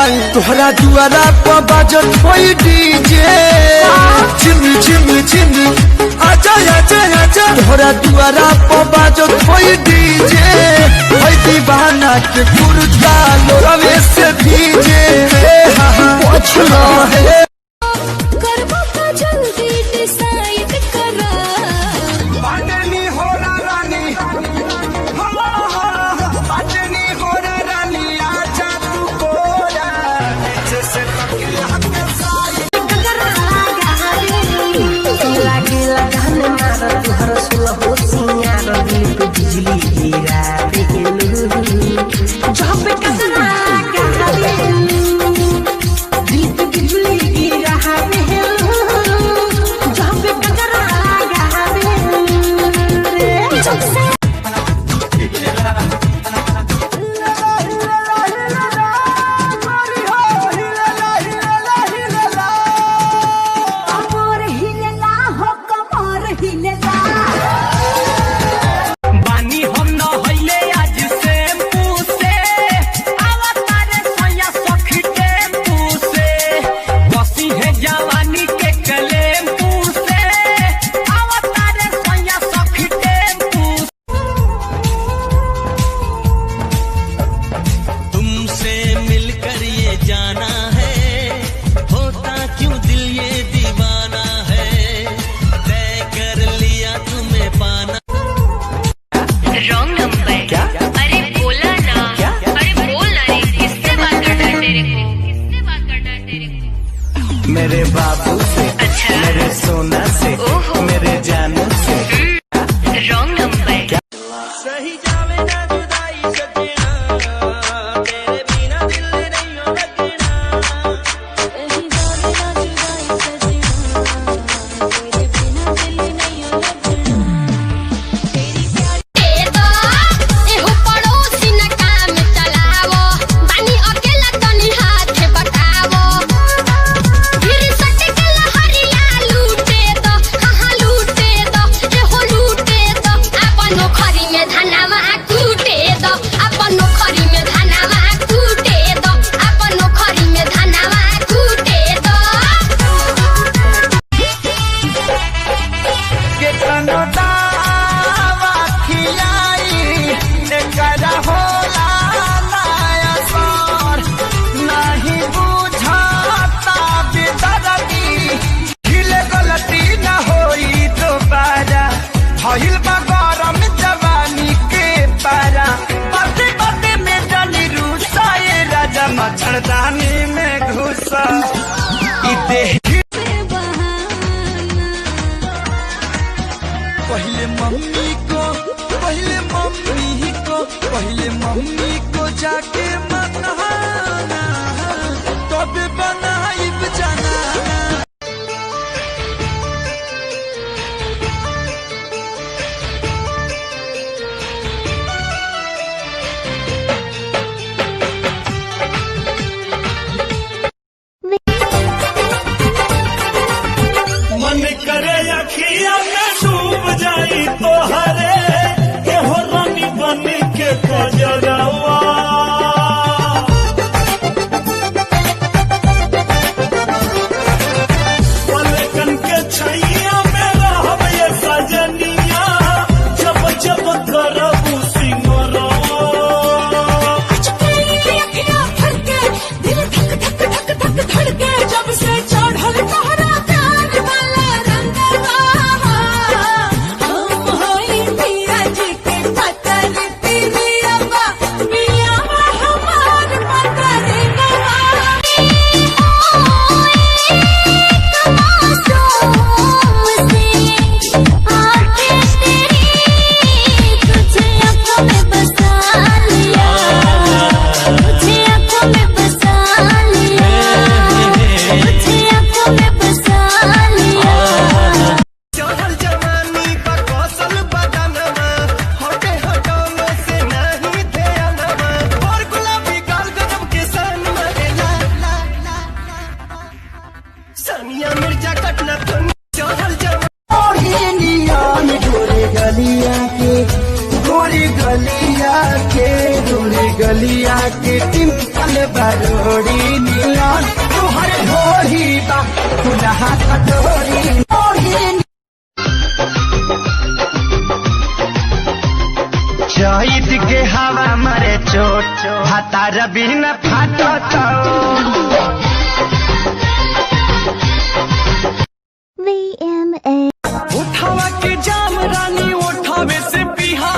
जाई तोहरा दुआरा पर बाजत होई डीजे चिमी चिमी चिमी आजा आजा आजा तोहरा दुआरा पर बाजत होई डीजे होई दीवाना के कुर्ता लोरवे से भीजे हा हा पछलो है करबो का जल्दी डिसाइड करा बाटनी हो रानी बाटनी हो रानी आजा तू बोला जैसे लागे लगान मार तुहर सुलह सिंगार दिल पे बिजली गिरा देलू जहाँ पे कतरा गाली दिल पे बिजली गिरा देलू जहाँ पे कतरा गाली जब से मेरे बाबू से अच्छा मेरे सोना से मेरे जानू से रॉन्ग नंबर सही जावे ना जुदाई सजना तेरे बिना दिल नहीं हो लगना सही जावे ना जुदाई सजना तेरे बिना दिल नहीं हो लगना तेरी प्यारी दे दो एहो पड़ोसी न काम चलावो बानी अकेला तनी हाथ बटावो मच्छरदानी में घुसा पहले मम्मी को जाके मनाना तब बनाई जाना करे अखिया में डूब जाई तो हरे हो रानी बन के कजरवा गलिया के रोड़ी गलिया के टिम्पल बरोड़ी नीलन तुहर भोरी बा खुलहा कटोरी चैत के हवा मरे चोट भातार बिन फाटो VMA उठावा के जाम रानी उठावे से पिहा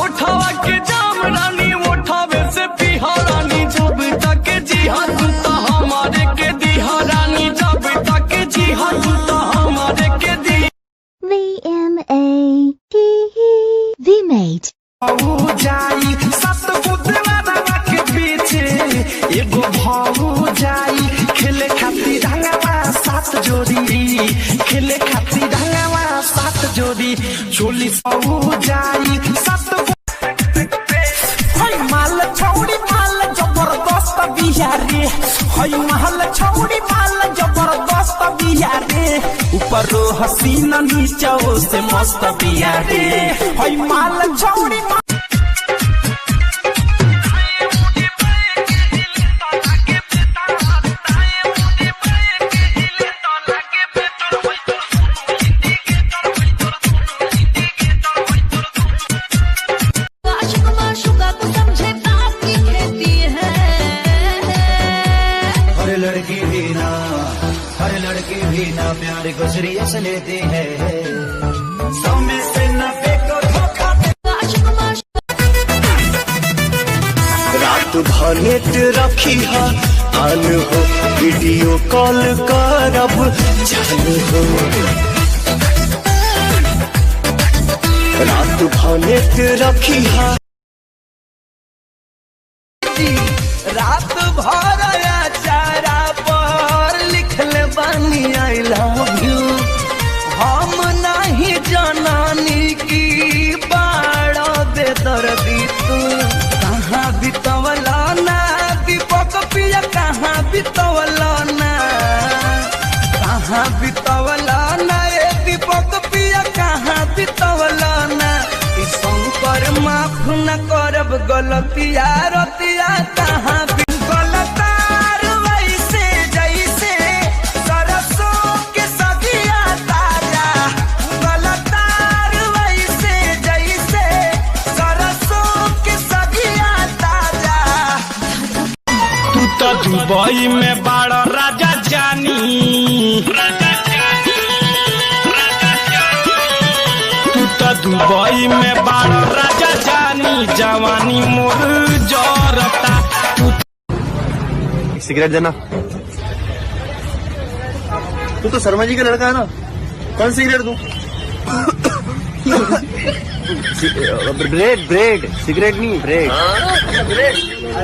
उठावा के जाम रानी उठावे से पिहा रानी जब तक जिहा तू तो हमारे के दिहा रानी जब तक जिहा तू तो हमारे के दी VMA V-Mate भाऊ जाई सत बुद्धवाना के पीछे एगो भाऊ जाई खेले खातिर ढंगवा सात जोड़ी खेले खातिर ढंगवा सात जोड़ी चोली भाऊ जाई सत हई माल छौड़ी माल जबरदस्त बिहारी हई माल छौड़ी माल जबरदस्त बिहारी ऊपर हसीना नीचे से मस्त बिहारी हई माल छौड़ी आशिक माशुका को समझे बात की खेती है हर लड़की भी ना प्यार को सीरियस लेती है 100 में से 90 को धोखा आशिक रात भर नेट रखी है आन हो वीडियो कॉल करब चालू हो रात भर नेट रखी है रात भर चारा पर लिखले बानी आई लव यू हम नहीं जनानी की बाड़ा बेदर्दी तू कहाँ बितवला ना दीपक पिया कहाँ बितवला ना कहाँ बितवला ना ए दीपक पिया कहाँ बितवला ना ई शंकर माफ न करब गलतिया रतिया कहाँ गलतार वैसे जैसे सरसों के सगिया ताजा गलतार वैसे जैसे सरसों के सगिया ताजा तू तो दुबई में बड़ा राजा जानी तू तो दुबई में बड़ा राजा जानी जवानी मोर जोरता तू सिगरेट देना। तू तो शर्मा जी का लड़का है ना, कौन सिगरेट दूं? ब्रेड ब्रेड सिगरेट नहीं ब्रेड।